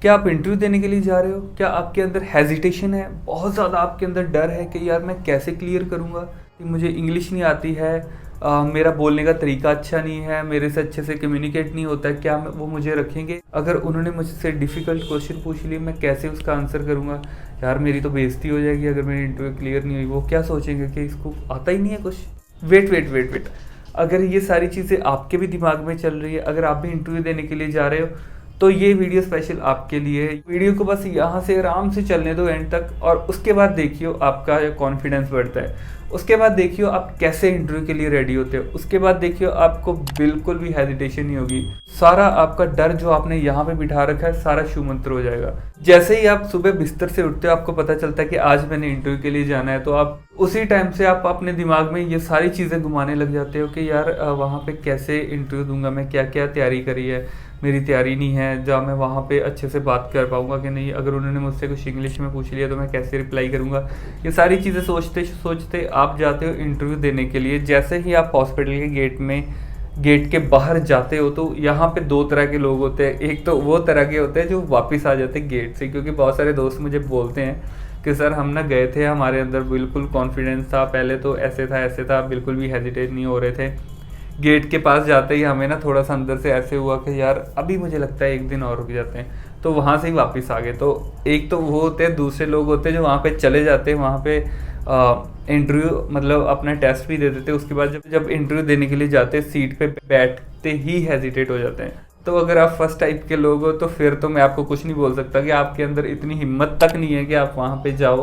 क्या आप इंटरव्यू देने के लिए जा रहे हो? क्या आपके अंदर हेजिटेशन है, बहुत ज़्यादा आपके अंदर डर है कि यार मैं कैसे क्लियर करूँगा, कि मुझे इंग्लिश नहीं आती है, मेरा बोलने का तरीका अच्छा नहीं है, मेरे से अच्छे से कम्युनिकेट नहीं होता है, क्या वो मुझे रखेंगे? अगर उन्होंने मुझसे डिफ़िकल्ट क्वेश्चन पूछ लिए, मैं कैसे उसका आंसर करूँगा? यार मेरी तो बेइज्जती हो जाएगी अगर मेरी इंटरव्यू क्लियर नहीं हुई। वो क्या सोचेंगे कि इसको आता ही नहीं है कुछ। वेट वेट वेट वेट, अगर ये सारी चीज़ें आपके भी दिमाग में चल रही है, अगर आप भी इंटरव्यू देने के लिए जा रहे हो, तो ये वीडियो स्पेशल आपके लिए है। वीडियो को बस यहाँ से आराम से चलने दो एंड तक, और उसके बाद देखियो आपका कॉन्फिडेंस बढ़ता है। उसके बाद देखियो आप कैसे इंटरव्यू के लिए रेडी होते हो। उसके बाद देखियो आपको बिल्कुल भी हेजिटेशन नहीं होगी। सारा आपका डर जो आपने यहाँ पे बिठा रखा है, सारा शूमंत्र हो जाएगा। जैसे ही आप सुबह बिस्तर से उठते हो, आपको पता चलता है कि आज मैंने इंटरव्यू के लिए जाना है, तो आप उसी टाइम से आप अपने दिमाग में ये सारी चीज़ें घुमाने लग जाते हो कि यार वहाँ पे कैसे इंटरव्यू दूंगा, मैं क्या क्या तैयारी करी है, मेरी तैयारी नहीं है, जहाँ मैं वहाँ पे अच्छे से बात कर पाऊँगा कि नहीं, अगर उन्होंने मुझसे कुछ इंग्लिश में पूछ लिया तो मैं कैसे रिप्लाई करूँगा। ये सारी चीज़ें सोचते सोचते आप जाते हो इंटरव्यू देने के लिए। जैसे ही आप हॉस्पिटल के गेट के बाहर जाते हो, तो यहाँ पे दो तरह के लोग होते हैं। एक तो वो तरह के होते हैं जो वापस आ जाते हैं गेट से, क्योंकि बहुत सारे दोस्त मुझे बोलते हैं कि सर हम ना गए थे, हमारे अंदर बिल्कुल कॉन्फिडेंस था, पहले तो ऐसे था, बिल्कुल भी हेजिटेट नहीं हो रहे थे। गेट के पास जाते ही हमें ना थोड़ा सा अंदर से ऐसे हुआ कि यार अभी मुझे लगता है एक दिन और रुक जाते हैं, तो वहाँ से ही वापस आ गए। तो एक तो वो होते हैं, दूसरे लोग होते हैं जो वहाँ पे चले जाते हैं, वहाँ पे इंटरव्यू मतलब अपना टेस्ट भी दे देते हैं। उसके बाद जब इंटरव्यू देने के लिए जाते हैं, सीट पे बैठते ही हेजिटेट हो जाते हैं। तो अगर आप फर्स्ट टाइप के लोग हो, तो फिर तो मैं आपको कुछ नहीं बोल सकता कि आपके अंदर इतनी हिम्मत तक नहीं है कि आप वहाँ पे जाओ।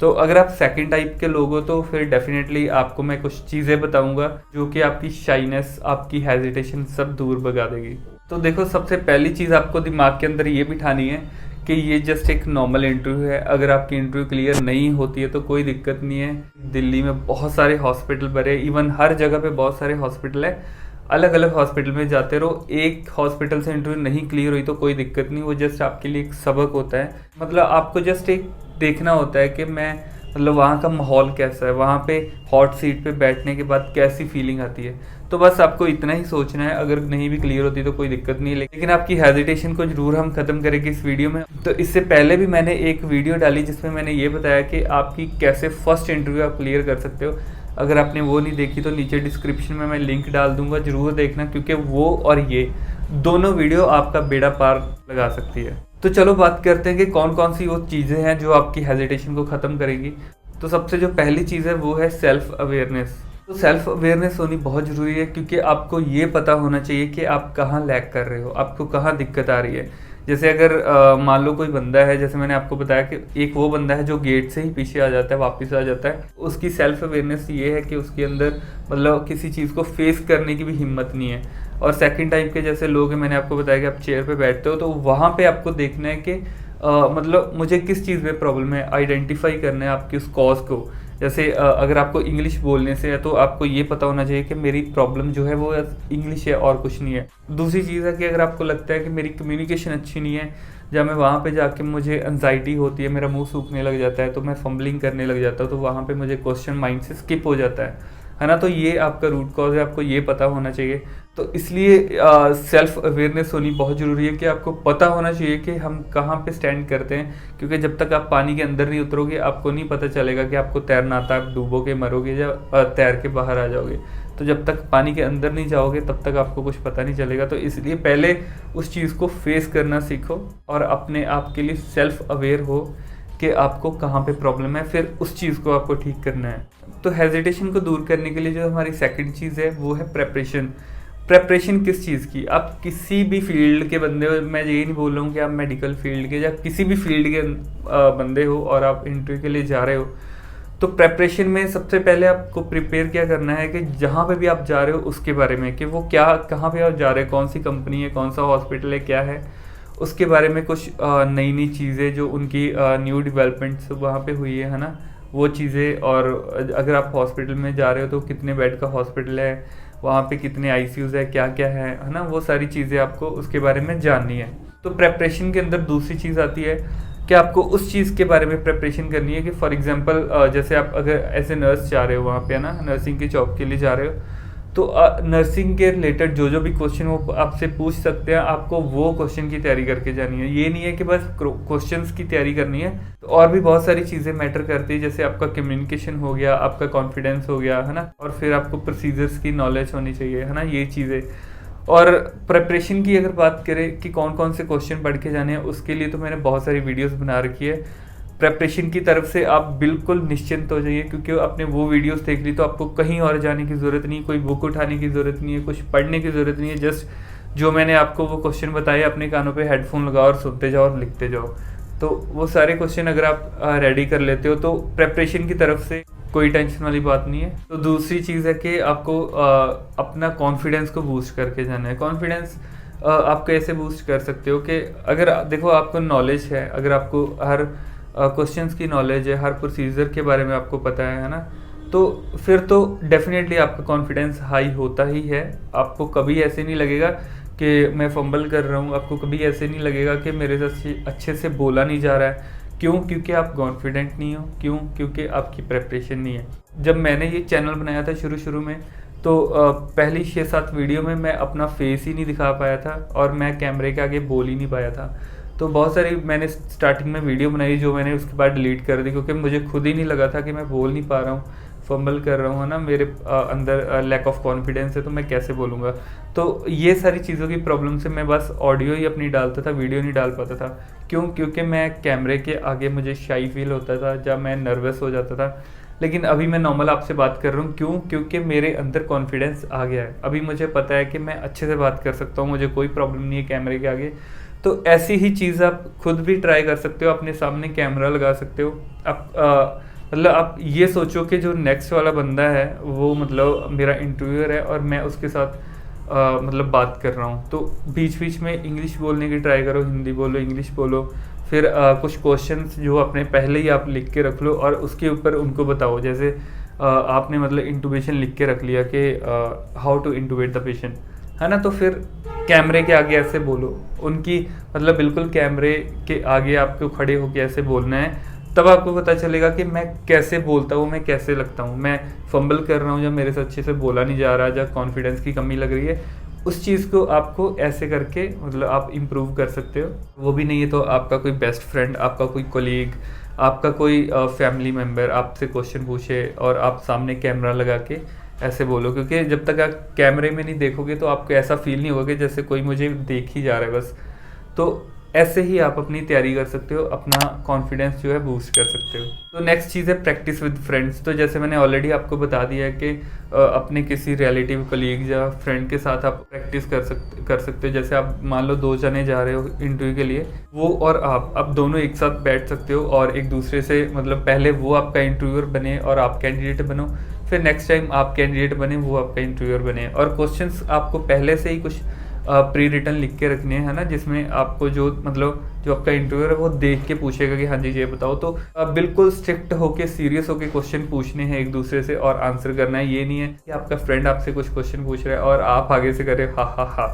तो अगर आप सेकंड टाइप के लोग हो, तो फिर डेफिनेटली आपको मैं कुछ चीज़ें बताऊंगा जो कि आपकी शाइनेस, आपकी हेजिटेशन सब दूर भगा देगी। तो देखो, सबसे पहली चीज़ आपको दिमाग के अंदर ये बिठानी है कि ये जस्ट एक नॉर्मल इंटरव्यू है। अगर आपकी इंटरव्यू क्लियर नहीं होती है तो कोई दिक्कत नहीं है। दिल्ली में बहुत सारे हॉस्पिटल भरे, इवन हर जगह पे बहुत सारे हॉस्पिटल है। अलग अलग हॉस्पिटल में जाते रहो। एक हॉस्पिटल से इंटरव्यू नहीं क्लियर हुई तो कोई दिक्कत नहीं, वो जस्ट आपके लिए एक सबक होता है। मतलब आपको जस्ट एक देखना होता है कि मैं मतलब वहाँ का माहौल कैसा है, वहाँ पे हॉट सीट पे बैठने के बाद कैसी फीलिंग आती है। तो बस आपको इतना ही सोचना है। अगर नहीं भी क्लियर होती तो कोई दिक्कत नहीं है, लेकिन आपकी हेजिटेशन को जरूर हम खत्म करेंगे इस वीडियो में। तो इससे पहले भी मैंने एक वीडियो डाली जिसमें मैंने ये बताया कि आपकी कैसे फर्स्ट इंटरव्यू आप क्लियर कर सकते हो। अगर आपने वो नहीं देखी तो नीचे डिस्क्रिप्शन में मैं लिंक डाल दूंगा, जरूर देखना, क्योंकि वो और ये दोनों वीडियो आपका बेड़ा पार लगा सकती है। तो चलो बात करते हैं कि कौन कौन सी वो चीज़ें हैं जो आपकी हेजिटेशन को ख़त्म करेगी। तो सबसे जो पहली चीज़ है वो है सेल्फ अवेयरनेस। तो सेल्फ अवेयरनेस होनी बहुत ज़रूरी है, क्योंकि आपको ये पता होना चाहिए कि आप कहाँ लैग कर रहे हो, आपको कहाँ दिक्कत आ रही है। जैसे अगर मान लो कोई बंदा है, जैसे मैंने आपको बताया कि एक वो बंदा है जो गेट से ही पीछे आ जाता है, वापस आ जाता है। उसकी सेल्फ अवेयरनेस ये है कि उसके अंदर मतलब किसी चीज़ को फेस करने की भी हिम्मत नहीं है। और सेकंड टाइप के जैसे लोग हैं, मैंने आपको बताया कि आप चेयर पे बैठते हो, तो वहाँ पे आपको देखना है कि मतलब मुझे किस चीज़ में प्रॉब्लम है, आइडेंटिफाई करना है आपकी उस कॉज को। जैसे अगर आपको इंग्लिश बोलने से है तो आपको ये पता होना चाहिए कि मेरी प्रॉब्लम जो है वो इंग्लिश है और कुछ नहीं है। दूसरी चीज़ है कि अगर आपको लगता है कि मेरी कम्युनिकेशन अच्छी नहीं है, जब मैं वहाँ पे जाके मुझे एंजाइटी होती है, मेरा मुंह सूखने लग जाता है, तो मैं फंबलिंग करने लग जाता हूँ, तो वहाँ पे मुझे क्वेश्चन माइंड से स्किप हो जाता है ना। तो ये आपका रूट कॉज है, आपको ये पता होना चाहिए। तो इसलिए सेल्फ अवेयरनेस होनी बहुत ज़रूरी है कि आपको पता होना चाहिए कि हम कहाँ पे स्टैंड करते हैं, क्योंकि जब तक आप पानी के अंदर नहीं उतरोगे आपको नहीं पता चलेगा कि आपको तैरना आता है, आप डूबो के मरोगे या तैर के बाहर आ जाओगे। तो जब तक पानी के अंदर नहीं जाओगे तब तक आपको कुछ पता नहीं चलेगा। तो इसलिए पहले उस चीज़ को फेस करना सीखो और अपने आप के लिए सेल्फ अवेयर हो कि आपको कहाँ पे प्रॉब्लम है, फिर उस चीज़ को आपको ठीक करना है। तो हेजिटेशन को दूर करने के लिए जो हमारी सेकंड चीज़ है वो है प्रेपरेशन। प्रेपरेशन किस चीज़ की? आप किसी भी फील्ड के बंदे हो, मैं ये नहीं बोल रहा हूँ कि आप मेडिकल फील्ड के या किसी भी फील्ड के बंदे हो और आप इंटरव्यू के लिए जा रहे हो, तो प्रेपरेशन में सबसे पहले आपको प्रिपेयर क्या करना है कि जहाँ पे भी आप जा रहे हो उसके बारे में, कि वो क्या, कहाँ पे आप जा रहे हो, कौन सी कंपनी है, कौन सा हॉस्पिटल है, क्या है, उसके बारे में कुछ नई नई चीज़ें जो उनकी न्यू डेवलपमेंट्स वहाँ पे हुई है ना, वो चीज़ें। और अगर आप हॉस्पिटल में जा रहे हो तो कितने बेड का हॉस्पिटल है, वहाँ पे कितने आईसीयूज़ है, क्या क्या है ना, वो सारी चीज़ें आपको उसके बारे में जाननी है। तो प्रेपरेशन के अंदर दूसरी चीज़ आती है कि आपको उस चीज़ के बारे में प्रेपरेशन करनी है कि फॉर एग्जांपल जैसे आप अगर एज ए नर्स जा रहे हो वहाँ पे ना, नर्सिंग की जॉब के लिए जा रहे हो, तो नर्सिंग के रिलेटेड जो जो भी क्वेश्चन वो आपसे पूछ सकते हैं, आपको वो क्वेश्चन की तैयारी करके जानी है। ये नहीं है कि बस क्वेश्चंस की तैयारी करनी है, तो और भी बहुत सारी चीज़ें मैटर करती है, जैसे आपका कम्युनिकेशन हो गया, आपका कॉन्फिडेंस हो गया, है ना, और फिर आपको प्रोसीजर्स की नॉलेज होनी चाहिए, है ना, ये चीज़ें। और प्रिपरेशन की अगर बात करें कि कौन कौन से क्वेश्चन पढ़ के जाने हैं, उसके लिए तो मैंने बहुत सारी वीडियोस बना रखी है। प्रिपरेशन की तरफ से आप बिल्कुल निश्चिंत हो जाइए, क्योंकि आपने वो वीडियोस देख ली तो आपको कहीं और जाने की ज़रूरत नहीं, कोई बुक उठाने की ज़रूरत नहीं है, कुछ पढ़ने की ज़रूरत नहीं है। जस्ट जो मैंने आपको वो क्वेश्चन बताए, अपने कानों पे हेडफोन लगाओ और सुनते जाओ और लिखते जाओ। तो वो सारे क्वेश्चन अगर आप रेडी कर लेते हो तो प्रेपरेशन की तरफ से कोई टेंशन वाली बात नहीं है। तो दूसरी चीज़ है कि आपको अपना कॉन्फिडेंस को बूस्ट करके जाना है। कॉन्फिडेंस आप कैसे बूस्ट कर सकते हो कि अगर देखो आपको नॉलेज है, अगर आपको हर क्वेश्चंस की नॉलेज है, हर प्रोसीजर के बारे में आपको पता है ना, तो फिर तो डेफिनेटली आपका कॉन्फिडेंस हाई होता ही है। आपको कभी ऐसे नहीं लगेगा कि मैं फंबल कर रहा हूँ, आपको कभी ऐसे नहीं लगेगा कि मेरे से अच्छे से बोला नहीं जा रहा है। क्यों? क्योंकि आप कॉन्फिडेंट नहीं हो। क्यों? क्योंकि आपकी प्रेपरेशन नहीं है। जब मैंने ये चैनल बनाया था शुरू में, तो पहली 6-7 वीडियो में मैं अपना फेस ही नहीं दिखा पाया था और मैं कैमरे के आगे बोल ही नहीं पाया था। तो बहुत सारी मैंने स्टार्टिंग में वीडियो बनाई जो मैंने उसके बाद डिलीट कर दी, क्योंकि मुझे खुद ही नहीं लगा था कि मैं बोल नहीं पा रहा हूँ, फंबल कर रहा हूँ, है ना, मेरे अंदर लैक ऑफ कॉन्फिडेंस है, तो मैं कैसे बोलूँगा। तो ये सारी चीज़ों की प्रॉब्लम से मैं बस ऑडियो ही अपनी डालता था, वीडियो नहीं डाल पाता था। क्यों? क्योंकि मैं कैमरे के आगे मुझे शाई फील होता था, जब मैं नर्वस हो जाता था। लेकिन अभी मैं नॉर्मल आपसे बात कर रहा हूँ। क्यों? क्योंकि मेरे अंदर कॉन्फिडेंस आ गया है। अभी मुझे पता है कि मैं अच्छे से बात कर सकता हूँ, मुझे कोई प्रॉब्लम नहीं है कैमरे के आगे। तो ऐसी ही चीज़ आप खुद भी ट्राई कर सकते हो, अपने सामने कैमरा लगा सकते हो। आप मतलब आप ये सोचो कि जो नेक्स्ट वाला बंदा है वो मतलब मेरा इंटरव्यूअर है और मैं उसके साथ मतलब बात कर रहा हूँ। तो बीच बीच में इंग्लिश बोलने की ट्राई करो, हिंदी बोलो, इंग्लिश बोलो। फिर कुछ क्वेश्चंस जो अपने पहले ही आप लिख के रख लो और उसके ऊपर उनको बताओ। जैसे आपने मतलब इंटुबेशन लिख के रख लिया कि how to intubate the patient, है ना, तो फिर कैमरे के आगे ऐसे बोलो उनकी, मतलब बिल्कुल कैमरे के आगे आपको खड़े होकर ऐसे बोलना है। तब आपको पता चलेगा कि मैं कैसे बोलता हूँ, मैं कैसे लगता हूँ, मैं फंबल कर रहा हूँ या मेरे से अच्छे से बोला नहीं जा रहा, या कॉन्फिडेंस की कमी लग रही है। उस चीज़ को आपको ऐसे करके मतलब आप इम्प्रूव कर सकते हो। वो भी नहीं है तो आपका कोई बेस्ट फ्रेंड, आपका कोई कोलीग, आपका कोई फैमिली मेम्बर आपसे क्वेश्चन पूछे और आप सामने कैमरा लगा के ऐसे बोलो। क्योंकि जब तक आप कैमरे में नहीं देखोगे तो आपको ऐसा फील नहीं होगा कि जैसे कोई मुझे देख ही जा रहा है बस। तो ऐसे ही आप अपनी तैयारी कर सकते हो, अपना कॉन्फिडेंस जो है बूस्ट कर सकते हो। तो नेक्स्ट चीज़ है प्रैक्टिस विद फ्रेंड्स। तो जैसे मैंने ऑलरेडी आपको बता दिया है कि अपने किसी रिलेटिव, कलीग या फ्रेंड के साथ आप प्रैक्टिस कर सकते हो। जैसे आप मान लो 2 जने जा रहे हो इंटरव्यू के लिए, वो और आप दोनों एक साथ बैठ सकते हो और एक दूसरे से मतलब पहले वो आपका इंटरव्यूअर बने और आप कैंडिडेट बनो, फिर नेक्स्ट टाइम आप कैंडिडेट बने, वो आपका इंटरव्यूअर बने। और क्वेश्चंस आपको पहले से ही कुछ प्री रिटन लिख के रखने हैं, ना, जिसमें आपको जो मतलब जो आपका इंटरव्यूअर है वो देख के पूछेगा कि हाँ जी ये बताओ। तो आप बिल्कुल स्ट्रिक्ट होके, सीरियस होके क्वेश्चन पूछने हैं एक दूसरे से और आंसर करना है। ये नहीं है कि आपका फ्रेंड आपसे कुछ क्वेश्चन पूछ रहा है और आप आगे से करें हा हा हा,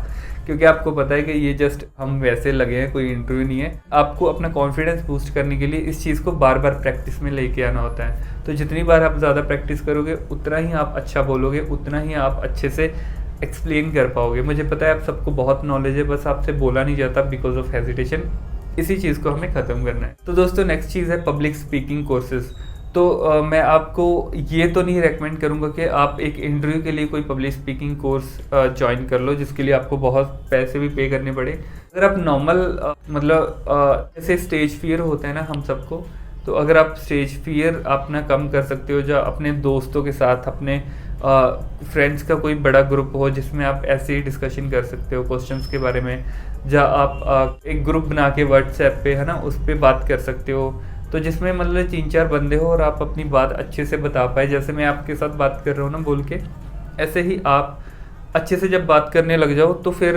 क्योंकि आपको पता है कि ये जस्ट हम वैसे लगे हैं, कोई इंटरव्यू नहीं है। आपको अपना कॉन्फिडेंस बूस्ट करने के लिए इस चीज़ को बार बार प्रैक्टिस में लेके आना होता है। तो जितनी बार आप ज़्यादा प्रैक्टिस करोगे उतना ही आप अच्छा बोलोगे, उतना ही आप अच्छे से एक्सप्लेन कर पाओगे। मुझे पता है आप सबको बहुत नॉलेज है, बस आपसे बोला नहीं जाता बिकॉज ऑफ हेजिटेशन। इसी चीज़ को हमें ख़त्म करना है। तो दोस्तों नेक्स्ट चीज़ है पब्लिक स्पीकिंग कोर्सेज। तो मैं आपको ये तो नहीं रेकमेंड करूँगा कि आप एक इंटरव्यू के लिए कोई पब्लिक स्पीकिंग कोर्स ज्वाइन कर लो, जिसके लिए आपको बहुत पैसे भी पे करने पड़े। अगर आप नॉर्मल मतलब जैसे स्टेज फियर होता है ना हम सबको, तो अगर आप स्टेज फियर अपना कम कर सकते हो, या अपने दोस्तों के साथ, अपने फ्रेंड्स का कोई बड़ा ग्रुप हो जिसमें आप ऐसे ही डिस्कशन कर सकते हो क्वेश्चंस के बारे में, या आप एक ग्रुप बना के व्हाट्सएप पे, है ना, उस पर बात कर सकते हो। तो जिसमें मतलब 3-4 बंदे हो और आप अपनी बात अच्छे से बता पाए, जैसे मैं आपके साथ बात कर रहा हूँ ना बोल के, ऐसे ही आप अच्छे से जब बात करने लग जाओ तो फिर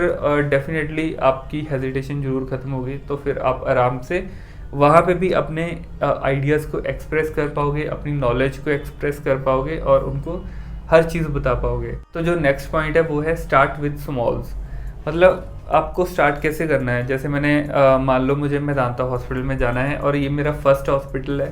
डेफिनेटली आपकी हेजिटेशन ज़रूर ख़त्म होगी। तो फिर आप आराम से वहाँ पे भी अपने आइडियाज़ को एक्सप्रेस कर पाओगे, अपनी नॉलेज को एक्सप्रेस कर पाओगे और उनको हर चीज़ बता पाओगे। तो जो नेक्स्ट पॉइंट है वो है स्टार्ट विद स्मॉल्स। मतलब आपको स्टार्ट कैसे करना है। जैसे मैंने मान लो मुझे मेदांता हॉस्पिटल में जाना है और ये मेरा फर्स्ट हॉस्पिटल है,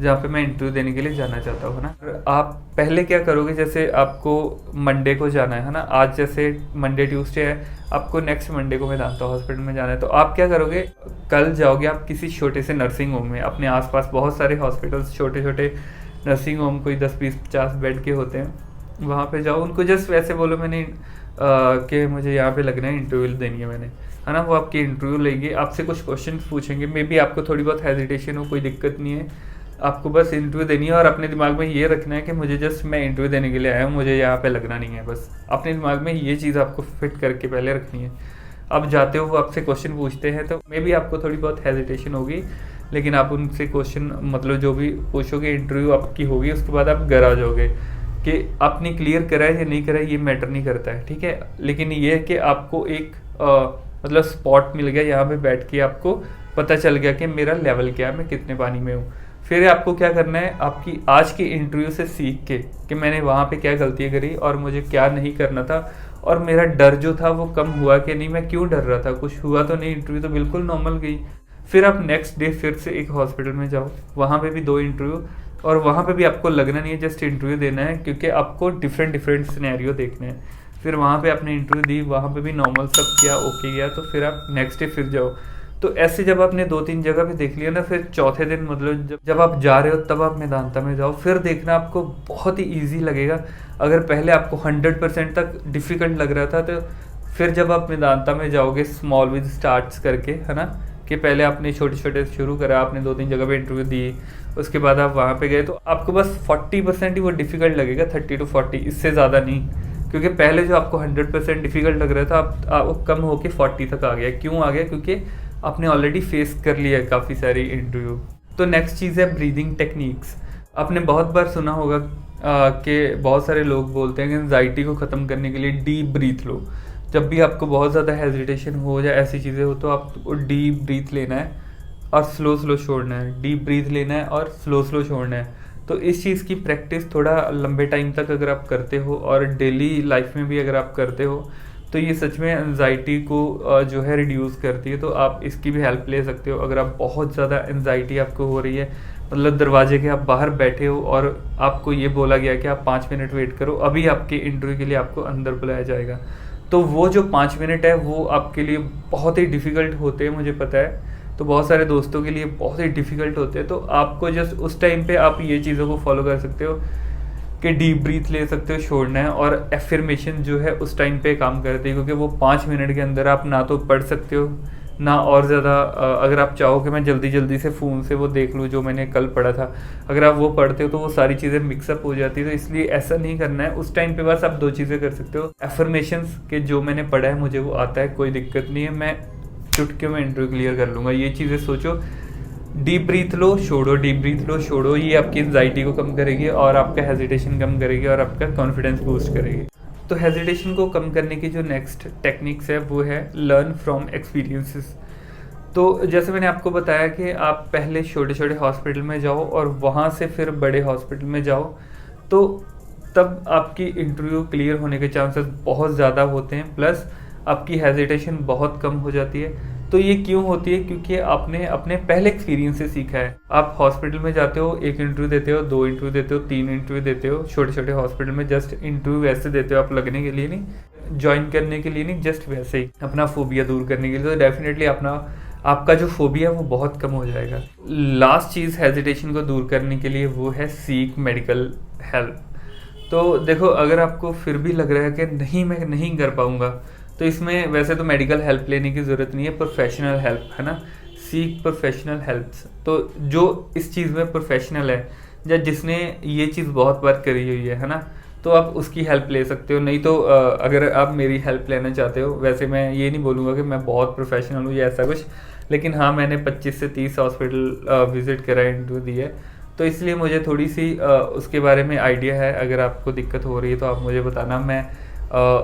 जहाँ पे मैं इंटरव्यू देने के लिए जाना चाहता हूँ, है ना। आप पहले क्या करोगे, जैसे आपको मंडे को जाना है ना, आज जैसे मंडे ट्यूसडे है, आपको नेक्स्ट मंडे को मेदांता हॉस्पिटल में जाना है, तो आप क्या करोगे, कल जाओगे आप किसी छोटे से नर्सिंग होम में। अपने आसपास बहुत सारे हॉस्पिटल्स, छोटे छोटे नर्सिंग होम, कोई 10-20-50 बेड के होते हैं, वहाँ पे जाओ, उनको जस्ट वैसे बोलो मैंने कि मुझे यहाँ पे लगना है, इंटरव्यू देनी है मैंने, है ना। वो आपकी इंटरव्यू लेंगे, आपसे कुछ क्वेश्चन पूछेंगे, मे बी आपको थोड़ी बहुत हेजिटेशन हो, कोई दिक्कत नहीं है, आपको बस इंटरव्यू देनी है। और अपने दिमाग में ये रखना है कि मुझे जस्ट मैं इंटरव्यू देने के लिए आया हूँ, मुझे यहाँ पे लगना नहीं है। बस अपने दिमाग में ये चीज़ आपको फिट करके पहले रखनी है। अब जाते हो, वो आपसे क्वेश्चन पूछते हैं, तो मे बी आपको थोड़ी बहुत हेजिटेशन होगी, लेकिन आप उनसे क्वेश्चन मतलब जो भी पूछोगे, इंटरव्यू आपकी होगी, उसके बाद आप घर आ जाओगे कि आपने क्लियर करा है या नहीं करा है, ये मैटर नहीं करता है, ठीक है। लेकिन ये है कि आपको एक मतलब स्पॉट मिल गया, यहाँ पे बैठ के आपको पता चल गया कि मेरा लेवल क्या है, मैं कितने पानी में हूँ। फिर आपको क्या करना है, आपकी आज की इंटरव्यू से सीख के कि मैंने वहाँ पे क्या गलतियाँ करी और मुझे क्या नहीं करना था, और मेरा डर जो था वो कम हुआ कि नहीं, मैं क्यों डर रहा था, कुछ हुआ तो नहीं, इंटरव्यू तो बिल्कुल नॉर्मल गई। फिर आप नेक्स्ट डे फिर से एक हॉस्पिटल में जाओ, वहाँ पे भी 2 इंटरव्यू, और वहाँ पे भी आपको लगना नहीं है जस्ट इंटरव्यू देना है, क्योंकि आपको डिफरेंट डिफरेंट सिनेरियो देखने हैं। फिर वहाँ पे आपने इंटरव्यू दी, वहाँ पे भी नॉर्मल सब किया, ओके गया, तो फिर आप नेक्स्ट डे फिर जाओ। तो ऐसे जब आपने 2-3 जगह पे देख लिया ना, फिर चौथे दिन मतलब जब आप जा रहे हो तब आप मेदांता में जाओ, फिर देखना आपको बहुत ही ईजी लगेगा। अगर पहले आपको 100% तक डिफ़िकल्ट लग रहा था, तो फिर जब आप मेदांता में जाओगे स्मॉल विद स्टार्ट्स करके, है ना, कि पहले आपने छोटे छोटे शुरू करा, आपने 2-3 जगह पे इंटरव्यू दी, उसके बाद आप वहाँ पे गए, तो आपको बस 40% ही वो डिफ़िकल्ट लगेगा, 30 to 40, इससे ज़्यादा नहीं। क्योंकि पहले जो आपको 100% डिफ़िकल्ट लग रहा था, आप कम होके 40 तक आ गया। क्यों आ गया? क्योंकि आपने ऑलरेडी फेस कर लिया है काफ़ी सारी इंटरव्यू। तो नेक्स्ट चीज़ है ब्रीदिंग टेक्निक्स। आपने बहुत बार सुना होगा कि बहुत सारे लोग बोलते हैं कि एंजाइटी को ख़त्म करने के लिए डीप ब्रीथ लो। जब भी आपको बहुत ज़्यादा हेजिटेशन हो या ऐसी चीज़ें हो, तो आपको डीप ब्रीथ लेना है और स्लो स्लो छोड़ना है। डीप ब्रीथ लेना है और स्लो स्लो छोड़ना है। तो इस चीज़ की प्रैक्टिस थोड़ा लंबे टाइम तक अगर आप करते हो, और डेली लाइफ में भी अगर आप करते हो, तो ये सच में एंजाइटी को जो है रिड्यूस करती है। तो आप इसकी भी हेल्प ले सकते हो। अगर आप बहुत ज़्यादा एंजाइटी आपको हो रही है, मतलब दरवाजे के आप बाहर बैठे हो और आपको ये बोला गया कि आप 5 मिनट वेट करो, अभी आपके इंटरव्यू के लिए आपको अंदर बुलाया जाएगा, तो वो जो 5 मिनट है वो आपके लिए बहुत ही डिफ़िकल्ट होते हैं, मुझे पता है। तो बहुत सारे दोस्तों के लिए बहुत ही डिफ़िकल्ट होते हैं। तो आपको जस्ट उस टाइम पे आप ये चीज़ों को फॉलो कर सकते हो कि डीप ब्रीथ ले सकते हो, छोड़ना है, और एफर्मेशन जो है उस टाइम पे काम करती है, क्योंकि वो 5 मिनट के अंदर आप ना तो पढ़ सकते हो ना और ज़्यादा। अगर आप चाहो कि मैं जल्दी जल्दी से फ़ोन से वो देख लूँ जो मैंने कल पढ़ा था, अगर आप वो पढ़ते हो तो वो सारी चीज़ें मिक्सअप हो जाती है। तो इसलिए ऐसा नहीं करना है। उस टाइम पे बस आप 2 चीज़ें कर सकते हो, एफर्मेशंस के जो मैंने पढ़ा है मुझे वो आता है, कोई दिक्कत नहीं है, मैं चुटकी में इंटरव्यू क्लियर कर लूँगा, ये चीज़ें सोचो। डीप ब्रीथ लो, छोड़ो, डीप ब्रीथ लो, छोड़ो, ये आपकी एंजाइटी को कम करेगी और आपका हेजिटेशन कम करेगी और आपका कॉन्फिडेंस बूस्ट करेगी। तो हेजिटेशन को कम करने की जो नेक्स्ट टेक्निक्स है वो है लर्न फ्रॉम एक्सपीरियंसेस। तो जैसे मैंने आपको बताया कि आप पहले छोटे छोटे हॉस्पिटल में जाओ और वहाँ से फिर बड़े हॉस्पिटल में जाओ, तो तब आपकी इंटरव्यू क्लियर होने के चांसेस बहुत ज़्यादा होते हैं, प्लस आपकी हेजिटेशन बहुत कम हो जाती है। तो ये क्यों होती है? क्योंकि आपने अपने पहले एक्सपीरियंस से सीखा है। आप हॉस्पिटल में जाते हो, 1 इंटरव्यू देते हो, 2 इंटरव्यू देते हो, 3 इंटरव्यू देते हो, छोटे छोटे हॉस्पिटल में जस्ट इंटरव्यू वैसे देते हो, आप लगने के लिए नहीं, ज्वाइन करने के लिए नहीं, जस्ट वैसे ही अपना फोबिया दूर करने के लिए। तो डेफिनेटली आपका जो फोबिया है वो बहुत कम हो जाएगा। लास्ट चीज़ हेजिटेशन को दूर करने के लिए वो है सीक मेडिकल हेल्प। तो देखो, अगर आपको फिर भी लग रहा है कि नहीं मैं नहीं कर पाऊँगा, तो इसमें वैसे तो मेडिकल हेल्प लेने की ज़रूरत नहीं है, प्रोफेशनल हेल्प, है ना। Seek professional help. तो जो इस चीज़ में प्रोफेशनल है या जिसने ये चीज़ बहुत बार करी हुई है ना, तो आप उसकी हेल्प ले सकते हो। नहीं तो अगर आप मेरी हेल्प लेना चाहते हो, वैसे मैं ये नहीं बोलूँगा कि मैं बहुत प्रोफेशनल हूँ या ऐसा कुछ, लेकिन हाँ, मैंने 25 से 30 हॉस्पिटल विज़िट करा, इंटरव्यू दी है, तो इसलिए मुझे थोड़ी सी उसके बारे में आइडिया है। अगर आपको दिक्कत हो रही है तो आप मुझे बताना, मैं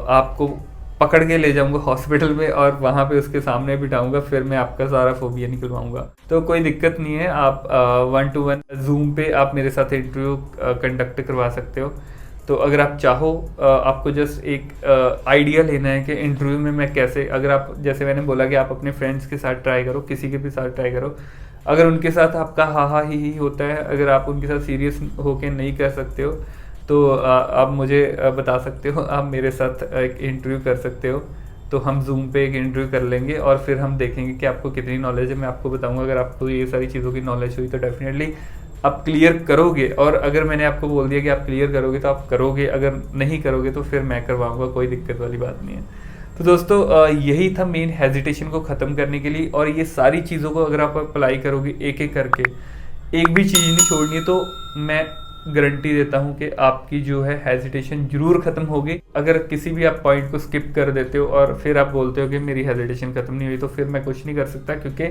आपको पकड़ के ले जाऊंगा हॉस्पिटल में और वहाँ पे उसके सामने बिठाऊंगा, फिर मैं आपका सारा फोबिया निकलवाऊंगा। तो कोई दिक्कत नहीं है, आप 1-to-1 जूम पे आप मेरे साथ इंटरव्यू कंडक्ट करवा सकते हो। तो अगर आप चाहो आपको जस्ट एक आइडिया लेना है कि इंटरव्यू में मैं कैसे, अगर आप जैसे मैंने बोला कि आप अपने फ्रेंड्स के साथ ट्राई करो, किसी के भी साथ ट्राई करो, अगर उनके साथ आपका हा हा ही होता है, अगर आप उनके साथ सीरियस होके नहीं कर सकते हो तो आप मुझे बता सकते हो, आप मेरे साथ एक इंटरव्यू कर सकते हो। तो हम जूम पे एक इंटरव्यू कर लेंगे और फिर हम देखेंगे कि आपको कितनी नॉलेज है। मैं आपको बताऊंगा, अगर आपको ये सारी चीज़ों की नॉलेज हुई तो डेफिनेटली आप क्लियर करोगे, और अगर मैंने आपको बोल दिया कि आप क्लियर करोगे तो आप करोगे, अगर नहीं करोगे तो फिर मैं करवाऊंगा, कोई दिक्कत वाली बात नहीं है। तो दोस्तों यही था मेन हेजिटेशन को ख़त्म करने के लिए, और ये सारी चीज़ों को अगर आप अप्लाई करोगे एक एक करके, एक भी चीज़ नहीं छोड़नी, तो मैं गारंटी देता हूँ कि आपकी जो है हेजिटेशन जरूर ख़त्म होगी। अगर किसी भी आप पॉइंट को स्किप कर देते हो और फिर आप बोलते हो कि मेरी हेजिटेशन ख़त्म नहीं हुई, तो फिर मैं कुछ नहीं कर सकता, क्योंकि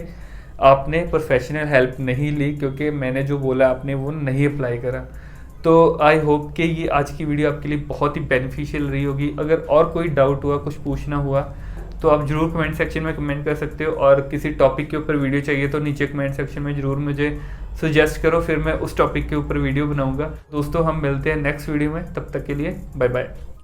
आपने प्रोफेशनल हेल्प नहीं ली, क्योंकि मैंने जो बोला आपने वो नहीं अप्लाई करा। तो आई होप कि ये आज की वीडियो आपके लिए बहुत ही बेनिफिशियल रही होगी। अगर और कोई डाउट हुआ, कुछ पूछना हुआ, तो आप ज़रूर कमेंट सेक्शन में कमेंट कर सकते हो, और किसी टॉपिक के ऊपर वीडियो चाहिए तो नीचे कमेंट सेक्शन में ज़रूर मुझे सजेस्ट करो, फिर मैं उस टॉपिक के ऊपर वीडियो बनाऊंगा। दोस्तों हम मिलते हैं नेक्स्ट वीडियो में, तब तक के लिए बाय बाय।